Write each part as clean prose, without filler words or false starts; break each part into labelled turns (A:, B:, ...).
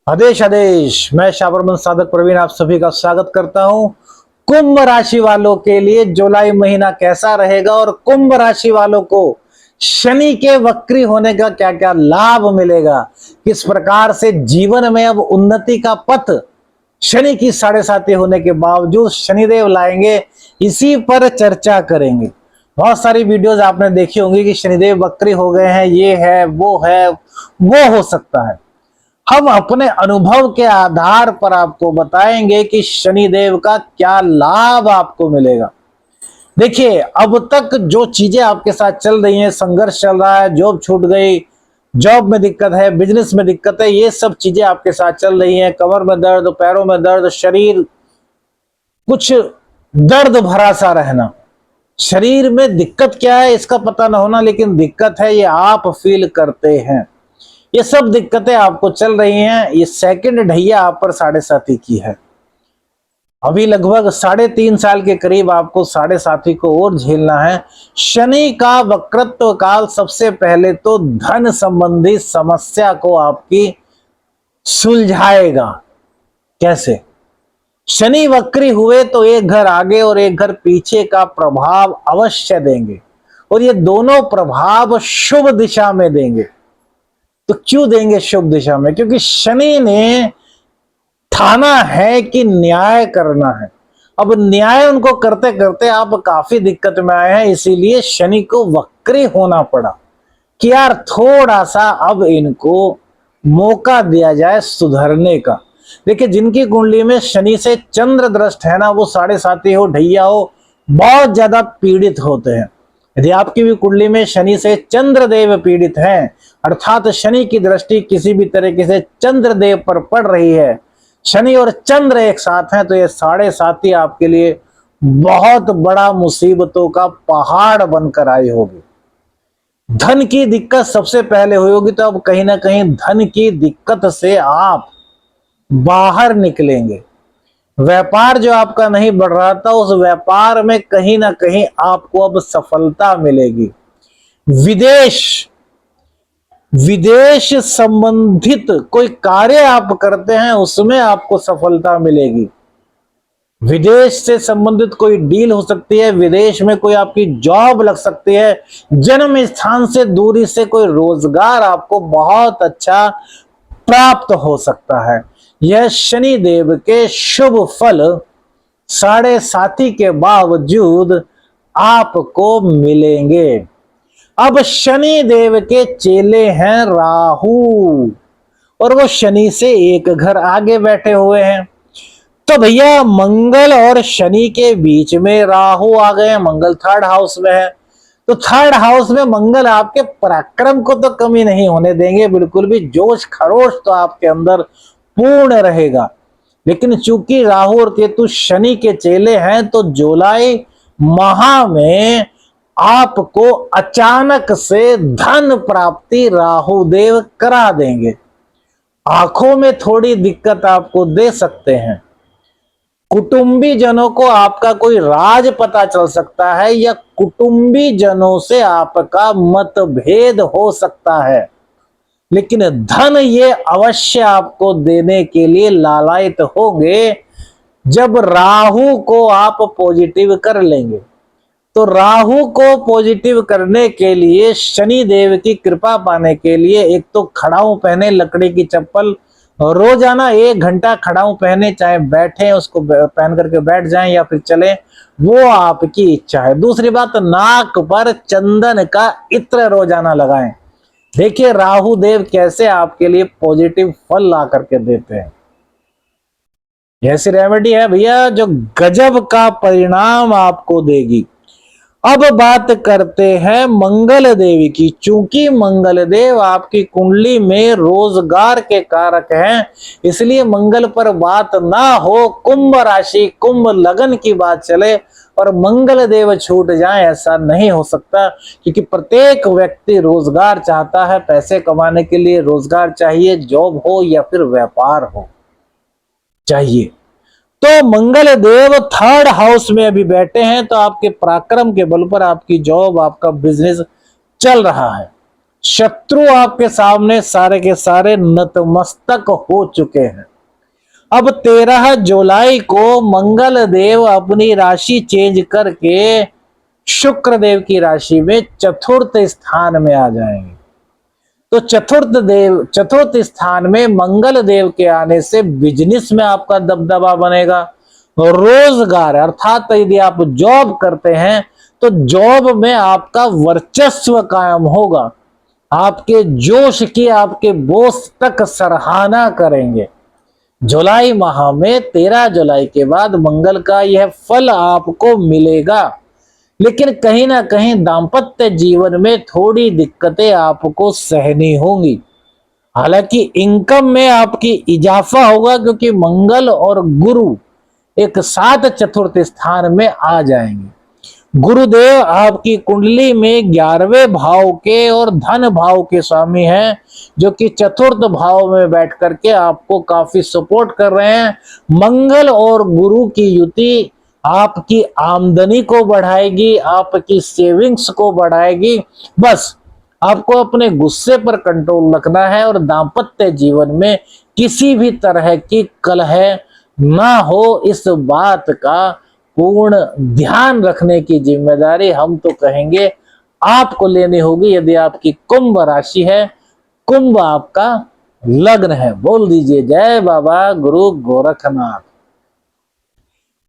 A: आदेश आदेश। मैं शाबरमन साधक प्रवीण आप सभी का स्वागत करता हूं। कुंभ राशि वालों के लिए जुलाई महीना कैसा रहेगा और कुंभ राशि वालों को शनि के वक्री होने का क्या क्या लाभ मिलेगा, किस प्रकार से जीवन में अब उन्नति का पथ शनि की साढ़े साती होने के बावजूद शनिदेव लाएंगे, इसी पर चर्चा करेंगे। बहुत सारी वीडियोस आपने देखी होंगी कि शनिदेव वक्री हो गए हैं, ये है वो हो सकता है। हम अपने अनुभव के आधार पर आपको बताएंगे कि शनिदेव का क्या लाभ आपको मिलेगा। देखिए, अब तक जो चीजें आपके साथ चल रही हैं, संघर्ष चल रहा है, जॉब छूट गई, जॉब में दिक्कत है, बिजनेस में दिक्कत है, ये सब चीजें आपके साथ चल रही हैं। कमर में दर्द, पैरों में दर्द, शरीर कुछ दर्द भरा सा रहना, शरीर में दिक्कत क्या है इसका पता ना होना, लेकिन दिक्कत है ये आप फील करते हैं। ये सब दिक्कतें आपको चल रही हैं। ये सेकंड ढैया आप पर साढ़े साथी की है। अभी लगभग 3.5 साल के करीब आपको साढ़े साथी को और झेलना है। शनि का वक्रत्व काल सबसे पहले तो धन संबंधी समस्या को आपकी सुलझाएगा। कैसे? शनि वक्री हुए तो एक घर आगे और एक घर पीछे का प्रभाव अवश्य देंगे, और ये दोनों प्रभाव शुभ दिशा में देंगे। तो क्यों देंगे शुभ दिशा में? क्योंकि शनि ने ठाना है कि न्याय करना है। अब न्याय उनको करते करते आप काफी दिक्कत में आए हैं, इसीलिए शनि को वक्री होना पड़ा कि यार थोड़ा सा अब इनको मौका दिया जाए सुधरने का। देखिए, जिनकी कुंडली में शनि से चंद्र दृष्ट है ना, वो साढ़े साती हो, ढैया हो, बहुत ज्यादा पीड़ित होते हैं। यदि आपकी भी कुंडली में शनि से चंद्रदेव पीड़ित हैं, अर्थात शनि की दृष्टि किसी भी तरीके से चंद्रदेव पर पड़ रही है, शनि और चंद्र एक साथ हैं, तो ये साढ़े साती आपके लिए बहुत बड़ा मुसीबतों का पहाड़ बनकर आई होगी। धन की दिक्कत सबसे पहले हुई होगी, तो अब कहीं ना कहीं धन की दिक्कत से आप बाहर निकलेंगे। व्यापार जो आपका नहीं बढ़ रहा था, उस व्यापार में कहीं ना कहीं आपको अब सफलता मिलेगी। विदेश संबंधित कोई कार्य आप करते हैं, उसमें आपको सफलता मिलेगी। विदेश से संबंधित कोई डील हो सकती है, विदेश में कोई आपकी जॉब लग सकती है, जन्म स्थान से दूरी से कोई रोजगार आपको बहुत अच्छा प्राप्त हो सकता है। यह शनि देव के शुभ फल साढ़े साती के बावजूद आपको मिलेंगे। अब शनि देव के चेले हैं राहु, और वो शनि से एक घर आगे बैठे हुए हैं। तो भैया, मंगल और शनि के बीच में राहु आ गए। मंगल थर्ड हाउस में है, तो थर्ड हाउस में मंगल आपके पराक्रम को तो कमी नहीं होने देंगे, बिल्कुल भी जोश खरोश तो आपके अंदर पूर्ण रहेगा। लेकिन चूंकि राहु और केतु शनि के चेले हैं, तो जुलाई माह में आपको अचानक से धन प्राप्ति राहु देव करा देंगे। आंखों में थोड़ी दिक्कत आपको दे सकते हैं। कुटुंबी जनों को आपका कोई राज पता चल सकता है, या कुटुंबी जनों से आपका मतभेद हो सकता है। लेकिन धन ये अवश्य आपको देने के लिए लालायित होंगे जब राहु को आप पॉजिटिव कर लेंगे। तो राहु को पॉजिटिव करने के लिए, शनि देव की कृपा पाने के लिए, एक तो खड़ाऊ पहने, लकड़ी की चप्पल, रोजाना 1 घंटा खड़ाऊ पहने, चाहे बैठे उसको पहन करके बैठ जाएं या फिर चले, वो आपकी इच्छा है। दूसरी बात, नाक पर चंदन का इत्र रोजाना लगाएं। देखिए राहु देव कैसे आपके लिए पॉजिटिव फल ला करके देते हैं। ऐसी रेमेडी है भैया जो गजब का परिणाम आपको देगी। अब बात करते हैं मंगल देव की। चूंकि मंगल देव आपकी कुंडली में रोजगार के कारक हैं, इसलिए मंगल पर बात ना हो, कुंभ राशि कुंभ लगन की बात चले और मंगल देव छूट जाए, ऐसा नहीं हो सकता। क्योंकि प्रत्येक व्यक्ति रोजगार चाहता है, पैसे कमाने के लिए रोजगार चाहिए, जॉब हो या फिर व्यापार हो चाहिए। तो मंगल देव थर्ड हाउस में अभी बैठे हैं, तो आपके पराक्रम के बल पर आपकी जॉब, आपका बिजनेस चल रहा है। शत्रु आपके सामने सारे के सारे नतमस्तक हो चुके हैं। अब 13 जुलाई को मंगल देव अपनी राशि चेंज करके शुक्र देव की राशि में चतुर्थ स्थान में आ जाएंगे। तो चतुर्थ स्थान में मंगल देव के आने से बिजनेस में आपका दबदबा बनेगा। रोजगार अर्थात यदि आप जॉब करते हैं तो जॉब में आपका वर्चस्व कायम होगा। आपके जोश की आपके बॉस तक सराहना करेंगे। जुलाई माह में 13 जुलाई के बाद मंगल का यह फल आपको मिलेगा, लेकिन कहीं ना कहीं दाम्पत्य जीवन में थोड़ी दिक्कतें आपको सहनी होंगी। हालांकि इनकम में आपकी इजाफा होगा क्योंकि मंगल और गुरु एक साथ चतुर्थ स्थान में आ जाएंगे। गुरुदेव आपकी कुंडली में 11वें भाव के और धन भाव के स्वामी हैं, जो कि चतुर्थ भाव में बैठ करके आपको काफी सपोर्ट कर रहे हैं। मंगल और गुरु की युति आपकी आमदनी को बढ़ाएगी, आपकी सेविंग्स को बढ़ाएगी। बस आपको अपने गुस्से पर कंट्रोल रखना है और दाम्पत्य जीवन में किसी भी तरह की कलह ना हो, इस बात का पूर्ण ध्यान रखने की जिम्मेदारी हम तो कहेंगे आपको लेनी होगी। यदि आपकी कुंभ राशि है, कुंभ आपका लग्न है, बोल दीजिए जय बाबा गुरु गोरखनाथ।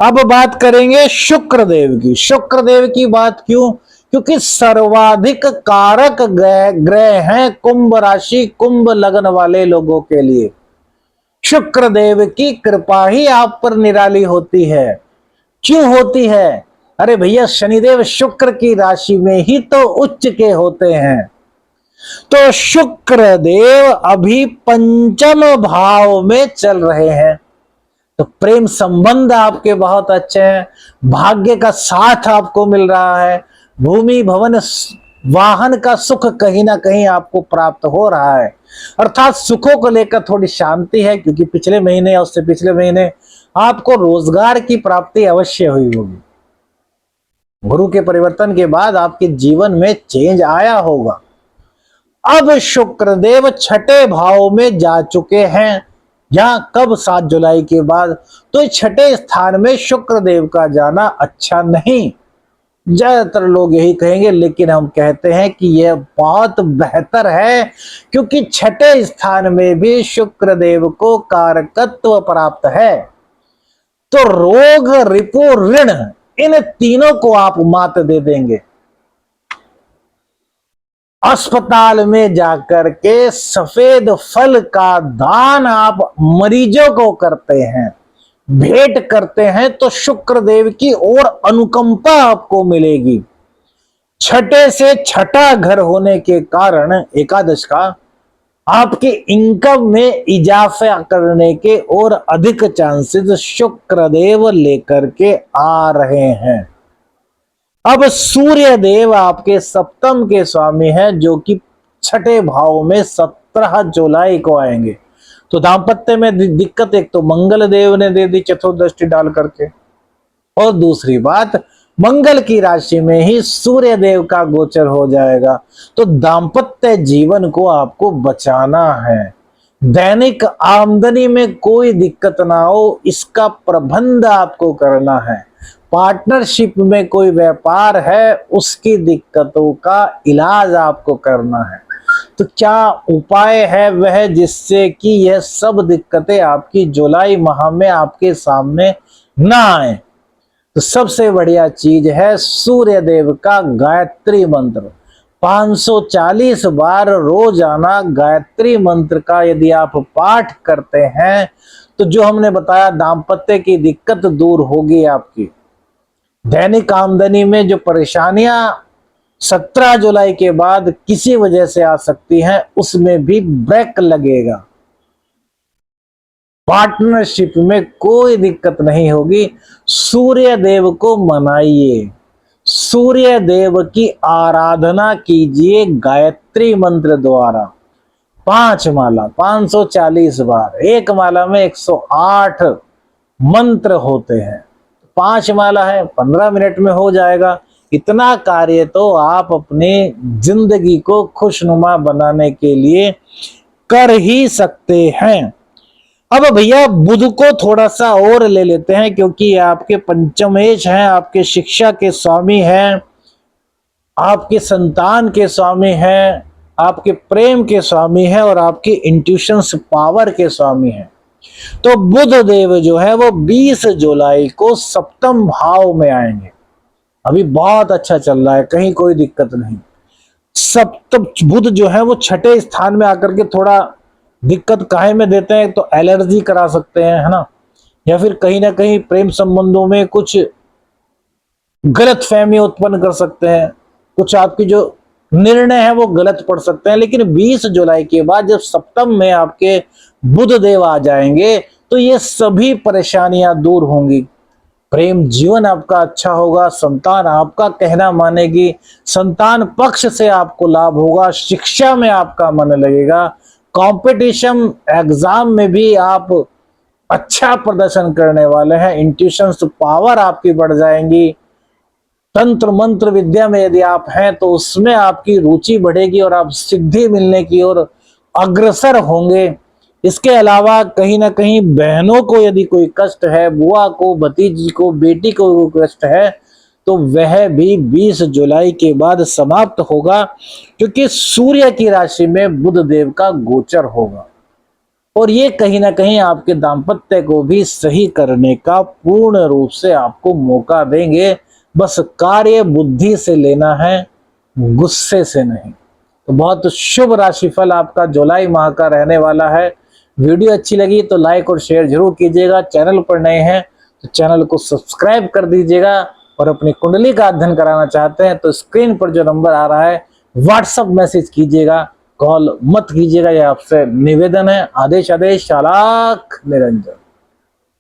A: अब बात करेंगे शुक्र देव की। शुक्र देव की बात क्यों? क्योंकि सर्वाधिक कारक ग्रह हैं कुंभ राशि कुंभ लग्न वाले लोगों के लिए। शुक्र देव की कृपा ही आप पर निराली होती है। क्यों होती है? अरे भैया, शनिदेव शुक्र की राशि में ही तो उच्च के होते हैं। तो शुक्र देव अभी पंचम भाव में चल रहे हैं, तो प्रेम संबंध आपके बहुत अच्छे हैं, भाग्य का साथ आपको मिल रहा है, भूमि भवन वाहन का सुख कहीं ना कहीं आपको प्राप्त हो रहा है। अर्थात सुखों को लेकर थोड़ी शांति है, क्योंकि पिछले महीने और उससे पिछले महीने आपको रोजगार की प्राप्ति अवश्य हुई होगी। गुरु के परिवर्तन के बाद आपके जीवन में चेंज आया होगा। अब शुक्रदेव छठे भाव में जा चुके हैं। यहां कब? 7 जुलाई के बाद। तो छठे स्थान में शुक्रदेव का जाना अच्छा नहीं, ज्यादातर लोग यही कहेंगे, लेकिन हम कहते हैं कि यह बहुत बेहतर है, क्योंकि छठे स्थान में भी शुक्रदेव को कारकत्व प्राप्त है। तो रोग रिपु ऋण इन तीनों को आप मात दे देंगे। अस्पताल में जाकर के सफेद फल का दान आप मरीजों को करते हैं, भेंट करते हैं, तो शुक्रदेव की ओर अनुकंपा आपको मिलेगी। छठे से छठा घर होने के कारण एकादश का आपके इनकम में इजाफा करने के और अधिक चांसेस शुक्रदेव लेकर के आ रहे हैं। अब सूर्य देव आपके सप्तम के स्वामी हैं, जो कि छठे भाव में 17 जुलाई को आएंगे। तो दाम्पत्य में दिक्कत एक तो मंगल देव ने दे दी चतुर्दृष्टि डाल करके, और दूसरी बात मंगल की राशि में ही सूर्य देव का गोचर हो जाएगा। तो दाम्पत्य जीवन को आपको बचाना है, दैनिक आमदनी में कोई दिक्कत ना हो, इसका प्रबंध आपको करना है। पार्टनरशिप में कोई व्यापार है, उसकी दिक्कतों का इलाज आपको करना है। तो क्या उपाय है वह, जिससे कि यह सब दिक्कतें आपकी जुलाई माह में आपके सामने ना आए? तो सबसे बढ़िया चीज है सूर्य देव का गायत्री मंत्र। 540 बार रोजाना गायत्री मंत्र का यदि आप पाठ करते हैं, तो जो हमने बताया दाम्पत्य की दिक्कत दूर होगी आपकी। दैनिक आमदनी में जो परेशानियां 17 जुलाई के बाद किसी वजह से आ सकती हैं, उसमें भी ब्रेक लगेगा। पार्टनरशिप में कोई दिक्कत नहीं होगी। सूर्य देव को मनाइए, सूर्य देव की आराधना कीजिए गायत्री मंत्र द्वारा। 5 माला 540 बार, एक माला में 108 मंत्र होते हैं। 5 माला है, 15 मिनट में हो जाएगा। इतना कार्य तो आप अपनी जिंदगी को खुशनुमा बनाने के लिए कर ही सकते हैं। अब भैया बुध को थोड़ा सा और ले लेते हैं, क्योंकि आपके पंचमेश हैं, आपके शिक्षा के स्वामी हैं, आपके संतान के स्वामी हैं, आपके प्रेम के स्वामी हैं और आपकी इंट्यूशंस पावर के स्वामी हैं। तो बुध देव जो है वो 20 जुलाई को सप्तम भाव में आएंगे। अभी बहुत अच्छा चल रहा है, कहीं कोई दिक्कत नहीं। सप्तम बुध जो है वो छठे स्थान में आकर के थोड़ा दिक्कत काहे में देते हैं, तो एलर्जी करा सकते हैं, है ना, या फिर कहीं ना कहीं प्रेम संबंधों में कुछ गलत फहमी उत्पन्न कर सकते हैं, कुछ आपकी जो निर्णय है वो गलत पड़ सकते हैं। लेकिन 20 जुलाई के बाद जब सप्तम में आपके बुध देव आ जाएंगे तो ये सभी परेशानियां दूर होंगी। प्रेम जीवन आपका अच्छा होगा, संतान आपका कहना मानेगी, संतान पक्ष से आपको लाभ होगा, शिक्षा में आपका मन लगेगा, कंपटीशन एग्जाम में भी आप अच्छा प्रदर्शन करने वाले हैं, इंट्यूशंस पावर आपकी बढ़ जाएंगी, तंत्र मंत्र विद्या में यदि आप हैं तो उसमें आपकी रुचि बढ़ेगी और आप सिद्धि मिलने की ओर अग्रसर होंगे। इसके अलावा कहीं ना कहीं बहनों को यदि कोई कष्ट है, बुआ को, भतीजी को, बेटी को कोई कष्ट है, तो वह भी 20 जुलाई के बाद समाप्त होगा, क्योंकि सूर्य की राशि में बुध देव का गोचर होगा और ये कहीं ना कहीं आपके दाम्पत्य को भी सही करने का पूर्ण रूप से आपको मौका देंगे। बस कार्य बुद्धि से लेना है, गुस्से से नहीं। तो बहुत शुभ राशिफल आपका जुलाई माह का रहने वाला है। वीडियो अच्छी लगी तो लाइक और शेयर जरूर कीजिएगा। चैनल पर नए हैं तो चैनल को सब्सक्राइब कर दीजिएगा और अपनी कुंडली का अध्ययन कराना चाहते हैं तो स्क्रीन पर जो नंबर आ रहा है व्हाट्सएप मैसेज कीजिएगा, कॉल मत कीजिएगा, यह आपसे निवेदन है। आदेश आदेश, चालाक निरंजन।